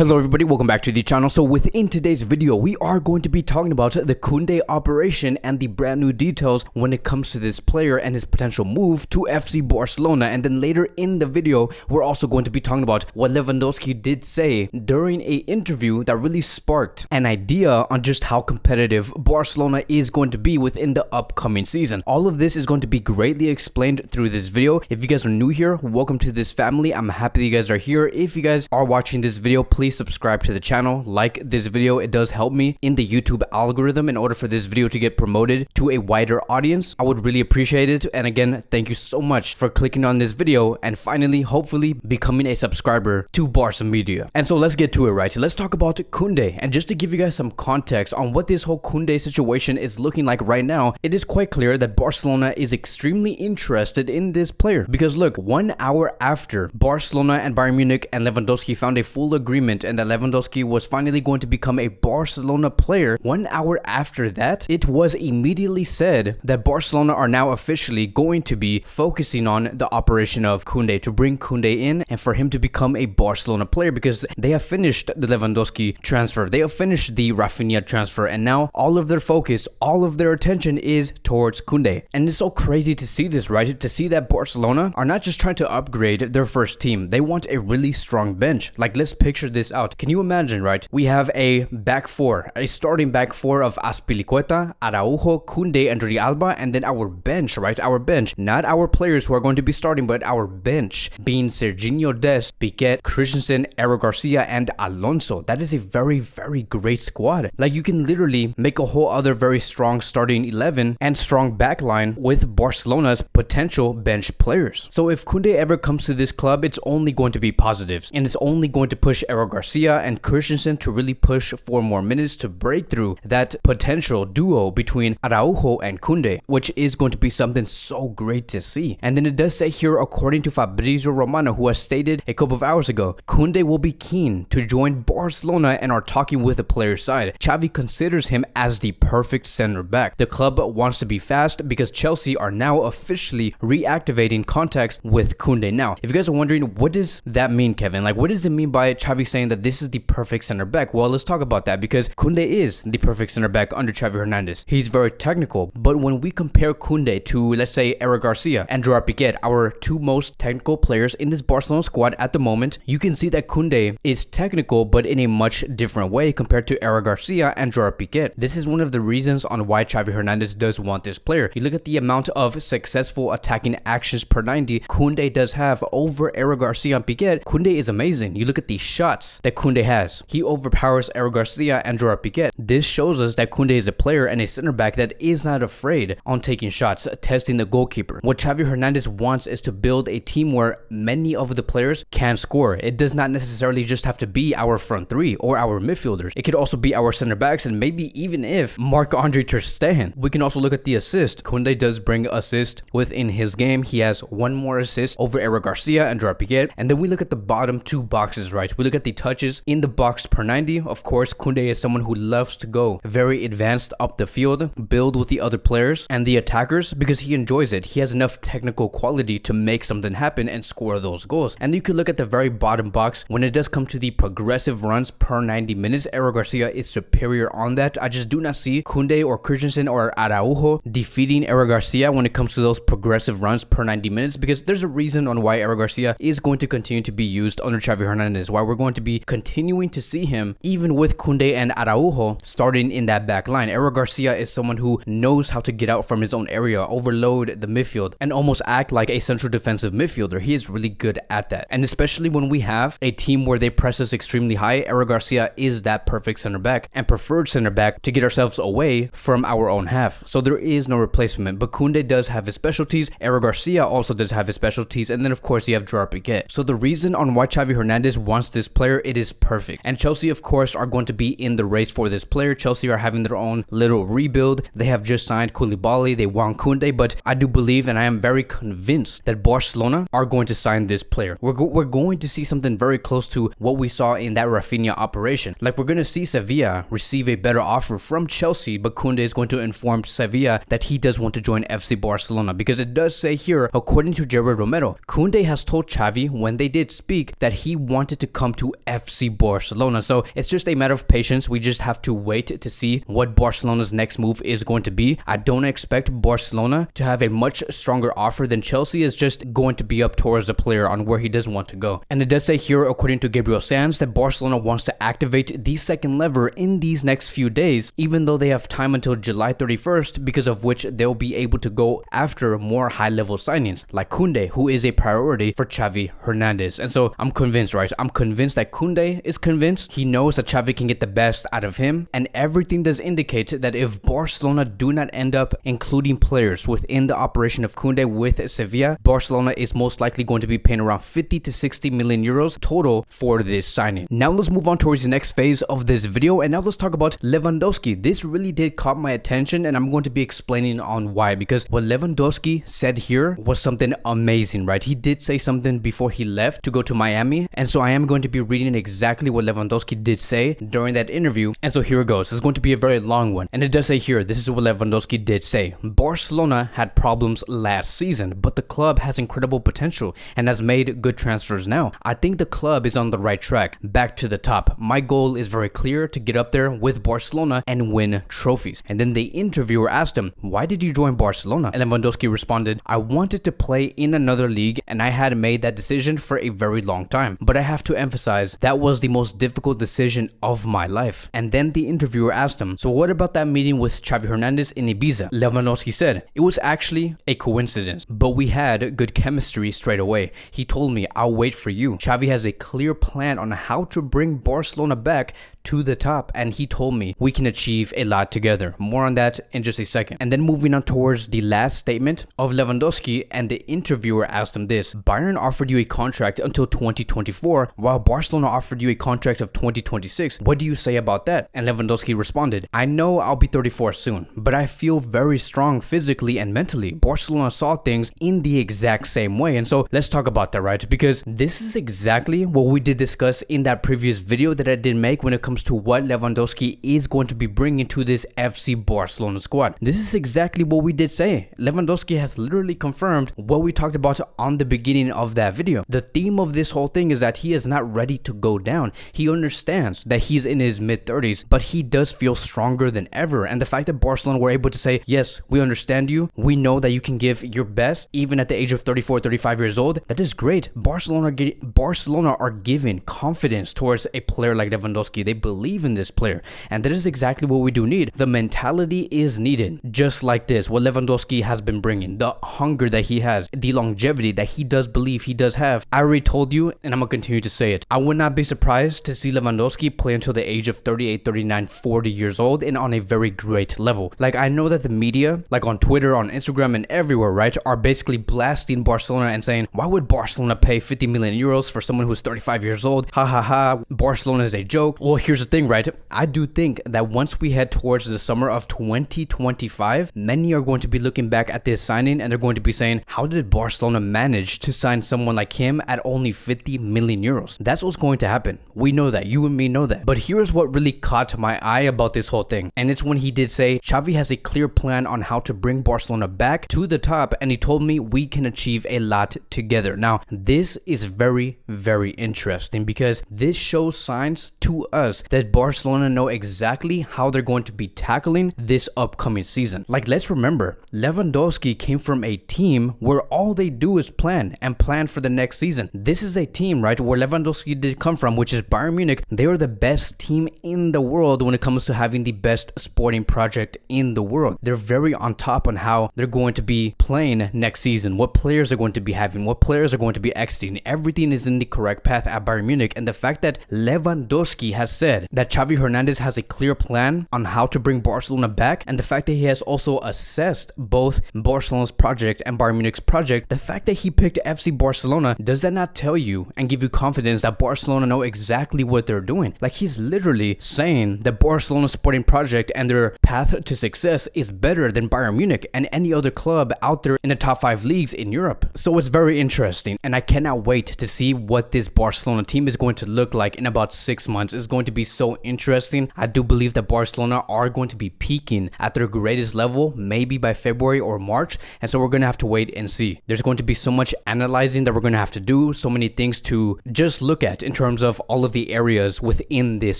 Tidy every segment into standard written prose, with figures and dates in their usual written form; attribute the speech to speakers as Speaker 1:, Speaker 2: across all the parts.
Speaker 1: Hello everybody, welcome back to the channel. So within today's video, we are going to be talking about the Kounde operation and the brand new details when it comes to this player and his potential move to FC Barcelona. And then later in the video, we're also going to be talking about what Lewandowski did say during an interview that really sparked an idea on just how competitive Barcelona is going to be within the upcoming season. All of this is going to be greatly explained through this video. If you guys are new here, welcome to this family. I'm happy that you guys are here. If you guys are watching this video, please subscribe to the channel, like this video. It does help me in the YouTube algorithm in order for this video to get promoted to a wider audience. I would really appreciate it. And again, thank you so much for clicking on this video and finally, hopefully, becoming a subscriber to Barca Media. And so let's get to it, right? So let's talk about Kounde. And just to give you guys some context on what this whole Kounde situation is looking like right now, it is quite clear that Barcelona is extremely interested in this player. Because look, 1 hour after Barcelona and Bayern Munich and Lewandowski found a full agreement and that Lewandowski was finally going to become a Barcelona player, 1 hour after that, it was immediately said that Barcelona are now officially going to be focusing on the operation of Kounde, to bring Kounde in and for him to become a Barcelona player, because they have finished the Lewandowski transfer, they have finished the Rafinha transfer, and now all of their focus, all of their attention is towards Kounde. And it's so crazy to see this, right? To see that Barcelona are not just trying to upgrade their first team, they want a really strong bench. Like, let's picture this out. Can you imagine, right? We have a back four, a starting back four of Azpilicueta, Araujo, Kounde, and Alba, and then our bench, right? Our bench, not our players who are going to be starting, but our bench being Serginho Dest, Piqué, Christensen, Eric Garcia, and Alonso. That is a very, very great squad. Like, you can literally make a whole other very strong starting 11 and strong backline with Barcelona's potential bench players. So if Kounde ever comes to this club, it's only going to be positives, and it's only going to push Eric Garcia and Christensen to really push for more minutes to break through that potential duo between Araujo and Kounde, which is going to be something so great to see. And then it does say here, according to Fabrizio Romano, who has stated a couple of hours ago, Kounde will be keen to join Barcelona and are talking with the player's side. Xavi considers him as the perfect center back. The club wants to be fast because Chelsea are now officially reactivating contacts with Kounde. Now, if you guys are wondering, what does that mean, Kevin? Like, what does it mean by Xavi saying that this is the perfect center back? Well, let's talk about that, because Kounde is the perfect center back under Xavi Hernandez. He's very technical, but when we compare Kounde to, let's say, Eric Garcia and Gerard Piqué, our two most technical players in this Barcelona squad at the moment, you can see that Kounde is technical, but in a much different way compared to Eric Garcia and Gerard Piqué. This is one of the reasons on why Xavi Hernandez does want this player. You look at the amount of successful attacking actions per 90 Kounde does have over Eric Garcia and Piqué. Kounde is amazing. You look at the shots that Kounde has. He overpowers Eric Garcia and Gerard Piqué. This shows us that Kounde is a player and a center back that is not afraid on taking shots, testing the goalkeeper. What Xavi Hernandez wants is to build a team where many of the players can score. It does not necessarily just have to be our front three or our midfielders. It could also be our center backs, and maybe even if Marc-Andre ter Stegen. We can also look at the assist. Kounde does bring assist within his game. He has one more assist over Eric Garcia and Gerard Piqué. And then we look at the bottom two boxes, right? We look at the touches in the box per 90. Of course, Kounde is someone who loves to go very advanced up the field, build with the other players and the attackers, because he enjoys it. He has enough technical quality to make something happen and score those goals. And you can look at the very bottom box. When it does come to the progressive runs per 90 minutes, Eric Garcia is superior on that. I just do not see Kounde or Christensen or Araujo defeating Eric Garcia when it comes to those progressive runs per 90 minutes, because there's a reason on why Eric Garcia is going to continue to be used under Xavi Hernandez, why we're going to be continuing to see him even with Kounde and Araujo starting in that back line. Eric Garcia is someone who knows how to get out from his own area, overload the midfield, and almost act like a central defensive midfielder. He is really good at that. And especially when we have a team where they press us extremely high, Eric Garcia is that perfect center back and preferred center back to get ourselves away from our own half. So there is no replacement. But Kounde does have his specialties. Eric Garcia also does have his specialties. And then, of course, you have Gerard Piqué. So the reason on why Xavi Hernandez wants this player, it is perfect. And Chelsea, of course, are going to be in the race for this player. Chelsea are having their own little rebuild. They have just signed Koulibaly. They want Kounde, but I do believe, and I am very convinced, that Barcelona are going to sign this player. We're going to see something very close to what we saw in that Rafinha operation. Like, we're going to see Sevilla receive a better offer from Chelsea, but Kounde is going to inform Sevilla that he does want to join FC Barcelona, because it does say here, according to Gerard Romero, Kounde has told Xavi when they did speak that he wanted to come to FC Barcelona. So it's just a matter of patience. We just have to wait to see what Barcelona's next move is going to be. I don't expect Barcelona to have a much stronger offer than Chelsea. Is just going to be up towards the player on where he does want to go. And it does say here, according to Gabriel Sanz, that Barcelona wants to activate the second lever in these next few days, even though they have time until July 31st, because of which they'll be able to go after more high-level signings like Kounde, who is a priority for Xavi Hernandez. And so I'm convinced, right? I'm convinced that Kounde is convinced. He knows that Xavi can get the best out of him, and everything does indicate that if Barcelona do not end up including players within the operation of Kounde with Sevilla, Barcelona is most likely going to be paying around 50 to 60 million euros total for this signing. Now let's move on towards the next phase of this video, and now let's talk about Lewandowski. This really did caught my attention, and I'm going to be explaining on why, because what Lewandowski said here was something amazing, right? He did say something before he left to go to Miami, and so I am going to be reading exactly what Lewandowski did say during that interview. And so here it goes. It's going to be a very long one, and it does say here, this is what Lewandowski did say: Barcelona had problems last season, but the club has incredible potential and has made good transfers now. I think the club is on the right track, back to the top. My goal is very clear, to get up there with Barcelona and win trophies. And then the interviewer asked him, why did you join Barcelona? And Lewandowski responded, I wanted to play in another league, and I had made that decision for a very long time, but I have to emphasize that was the most difficult decision of my life. And then the interviewer asked him, so what about that meeting with Xavi Hernandez in Ibiza? Lewandowski said, it was actually a coincidence, but we had good chemistry straight away. He told me, I'll wait for you. Xavi has a clear plan on how to bring Barcelona back to the top, and he told me we can achieve a lot together. More on that in just a second. And then moving on towards the last statement of Lewandowski, and the interviewer asked him this: Bayern offered you a contract until 2024, while Barcelona offered you a contract of 2026. What do you say about that? And Lewandowski responded, I know I'll be 34 soon, but I feel very strong physically and mentally. Barcelona saw things in the exact same way. And so let's talk about that, right? Because this is exactly what we did discuss in that previous video that I did make when it comes to what Lewandowski is going to be bringing to this FC Barcelona squad. This is exactly what we did say. Lewandowski has literally confirmed what we talked about on the beginning of that video. The theme of this whole thing is that he is not ready to go down. He understands that he's in his mid-30s, but he does feel stronger than ever. And the fact that Barcelona were able to say, yes, we understand you. We know that you can give your best even at the age of 34, 35 years old. That is great. Barcelona are giving confidence towards a player like Lewandowski. They believe in this player, and that is exactly what we do need. The mentality is needed, just like this, what Lewandowski has been bringing, the hunger that he has, the longevity that he does believe he does have. I already told you, and I'm gonna continue to say it, I would not be surprised to see Lewandowski play until the age of 38, 39, 40 years old, and on a very great level. Like, I know that the media, like on Twitter, on Instagram, and everywhere, right, are basically blasting Barcelona and saying, why would Barcelona pay 50 million euros for someone who's 35 years old? Ha ha ha, Barcelona is a joke. Well, here's the thing, right? I do think that once we head towards the summer of 2025, many are going to be looking back at this signing and they're going to be saying, how did Barcelona manage to sign someone like him at only 50 million euros? That's what's going to happen. We know that. You and me know that. But here's what really caught my eye about this whole thing. And it's when he did say, Xavi has a clear plan on how to bring Barcelona back to the top, and he told me we can achieve a lot together. Now, this is very, very interesting, because this shows signs to us that Barcelona know exactly how they're going to be tackling this upcoming season. Like, let's remember, Lewandowski came from a team where all they do is plan and plan for the next season. This is a team, right, where Lewandowski did come from, which is Bayern Munich. They are the best team in the world when it comes to having the best sporting project in the world. They're very on top on how they're going to be playing next season, what players are going to be having, what players are going to be exiting. Everything is in the correct path at Bayern Munich. And the fact that Lewandowski has said that Xavi Hernandez has a clear plan on how to bring Barcelona back, and the fact that he has also assessed both Barcelona's project and Bayern Munich's project, the fact that he picked FC Barcelona, does that not tell you and give you confidence that Barcelona know exactly what they're doing? Like, he's literally saying that Barcelona's sporting project and their path to success is better than Bayern Munich and any other club out there in the top 5 leagues in Europe. So it's very interesting, and I cannot wait to see what this Barcelona team is going to look like in about 6 months. It's going to be be so interesting. I do believe that Barcelona are going to be peaking at their greatest level maybe by February or March, and so we're going to have to wait and see. There's going to be so much analyzing that we're going to have to do, so many things to just look at in terms of all of the areas within this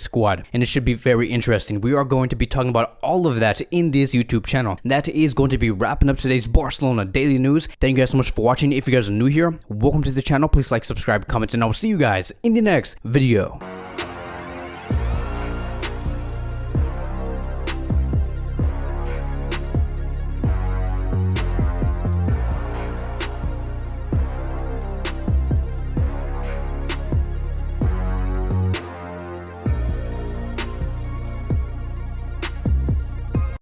Speaker 1: squad, and it should be very interesting. We are going to be talking about all of that in this YouTube channel. That is going to be wrapping up today's Barcelona daily news. Thank you guys so much for watching. If you guys are new here, welcome to the channel. Please like, subscribe, comment, and I will see you guys in the next video.